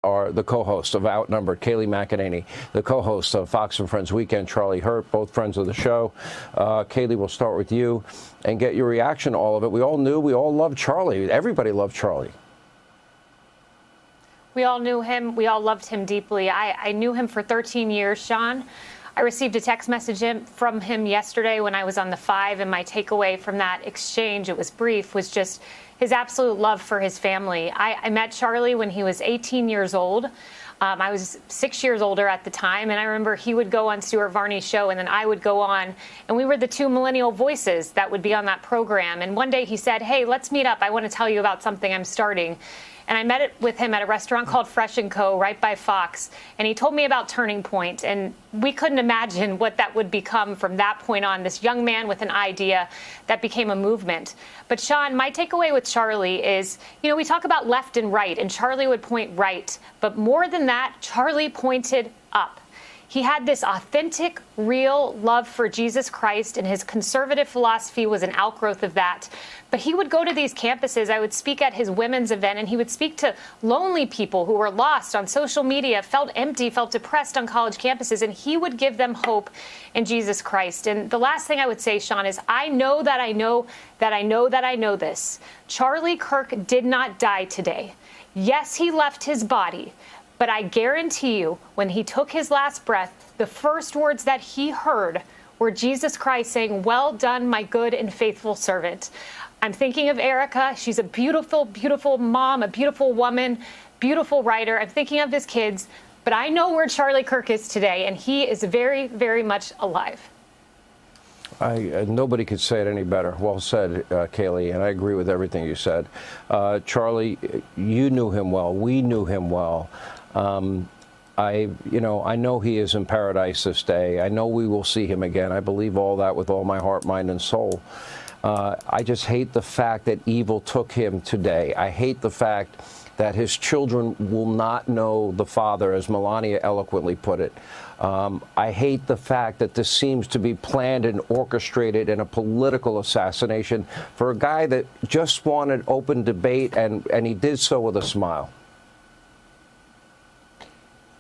are the co-hosts of Outnumbered, Kayleigh McEnany, the co-host of Fox and Friends Weekend, Charlie Hurt, both friends of the show. Kayleigh, we'll start with you and get your reaction to all of it. We all knew, we all loved Charlie. Everybody loved Charlie. We all knew him. We all loved him deeply. I knew him for 13 years, Sean. I received a text message from him yesterday when I was on the 5, and my takeaway from that exchange, it was brief, was just his absolute love for his family. I met Charlie when he was 18 years old. I was 6 years older at the time, and I remember he would go on Stuart Varney's show, and then I would go on, and we were the two millennial voices that would be on that program. And one day he said, "Hey, let's meet up. I want to tell you about something I'm starting." And I met with him at a restaurant called Fresh & Co. right by Fox. And he told me about Turning Point. And we couldn't imagine what that would become from that point on, this young man with an idea that became a movement. But Sean, my takeaway with Charlie is, you know, we talk about left and right, and Charlie would point right. But more than that, Charlie pointed up. He had this authentic, real love for Jesus Christ, and his conservative philosophy was an outgrowth of that. But he would go to these campuses. I would speak at his women's event, and he would speak to lonely people who were lost on social media, felt empty, felt depressed on college campuses, and he would give them hope in Jesus Christ. And the last thing I would say, Sean, is I know that I know that I know that I know this. Charlie Kirk did not die today. Yes, he left his body. But I guarantee you, when he took his last breath, the first words that he heard were Jesus Christ saying, "Well done, my good and faithful servant." I'm thinking of Erica. She's a beautiful, beautiful mom, a beautiful woman, beautiful writer. I'm thinking of his kids. But I know where Charlie Kirk is today, and he is very, very much alive. Nobody could say it any better. Well said, Kayleigh, and I agree with everything you said. Charlie, you knew him well. We knew him well. I know he is in paradise this day. I know we will see him again. I believe all that with all my heart, mind, and soul. I just hate the fact that evil took him today. I hate the fact that his children will not know the Father, as Melania eloquently put it. I hate the fact that this seems to be planned and orchestrated in a political assassination for a guy that just wanted open debate, and he did so with a smile.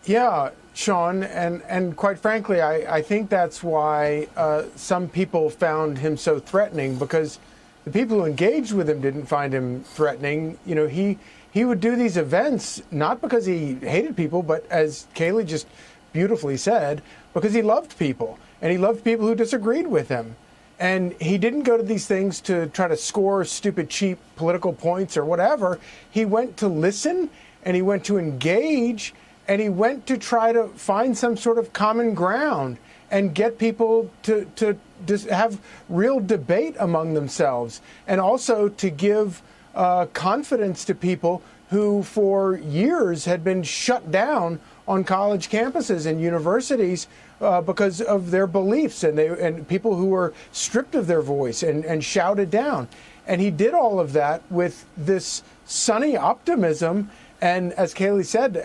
Yeah, Sean, and quite frankly, I think that's why some people found him so threatening, because the people who engaged with him didn't find him threatening. You know, he would do these events not because he hated people, but as Kayleigh just beautifully said, because he loved people, and he loved people who disagreed with him. And he didn't go to these things to try to score stupid, cheap political points or whatever. He went to listen, and he went to engage, and he went to try to find some sort of common ground and get people to have real debate among themselves, and also to give confidence to people who for years had been shut down on college campuses and universities because of their beliefs, and people who were stripped of their voice and shouted down. And he did all of that with this sunny optimism. And as Kayleigh said,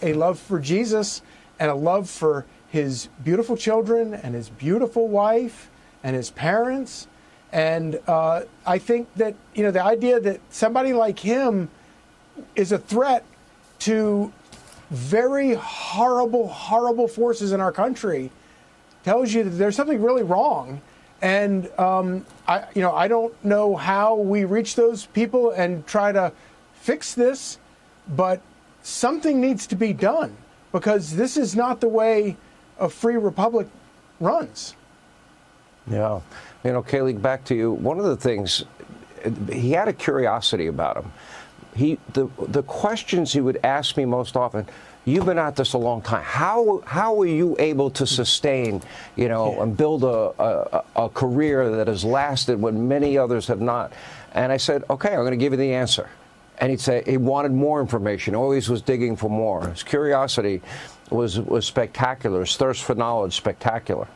a love for Jesus and a love for his beautiful children and his beautiful wife and his parents. And I think that, you know, the idea that somebody like him is a threat to very horrible, horrible forces in our country tells you that there's something really wrong. And, I don't know how we reach those people and try to fix this, but something needs to be done, because this is not the way a free republic runs. Yeah. You know, Kayleigh, back to you. One of the things, he had a curiosity about him. The questions he would ask me most often, you've been at this a long time. How are you able to sustain, and build a career that has lasted when many others have not? And I said, okay, I'm going to give you the answer. And he'd say he wanted more information, always was digging for more. His curiosity was spectacular, his thirst for knowledge, spectacular.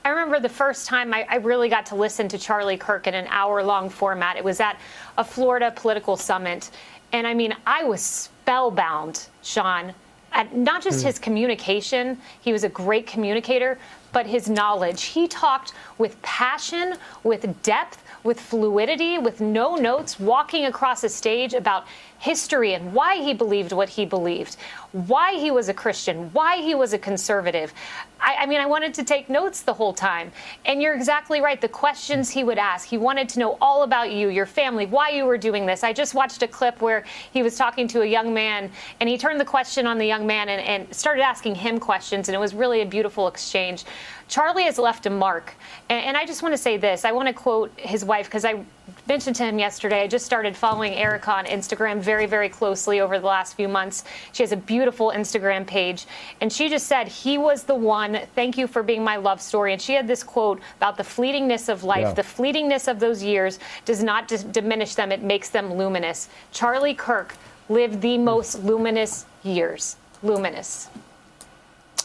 I remember the first time I really got to listen to Charlie Kirk in an hour-long format. It was at a Florida political summit. And I mean, I was spellbound, Sean, at not just his communication. He was a great communicator, but his knowledge. He talked with passion, with depth, with fluidity, with no notes, walking across a stage about history and why he believed what he believed, why he was a Christian, why he was a conservative. I mean, I wanted to take notes the whole time. And you're exactly right. The questions he would ask, he wanted to know all about you, your family, why you were doing this. I just watched a clip where he was talking to a young man, and he turned the question on the young man and started asking him questions, and it was really a beautiful exchange. Charlie has left a mark. And I just want to say this. I want to quote his wife, because I mentioned to him yesterday, I just started following Erica on Instagram very, very closely over the last few months. She has a beautiful Instagram page. And she just said, he was the one. Thank you for being my love story. And she had this quote about the fleetingness of life. Yeah. The fleetingness of those years does not diminish them. It makes them luminous. Charlie Kirk lived the most luminous years. Luminous.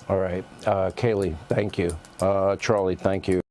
All right. Kayleigh, thank you. Charlie, thank you.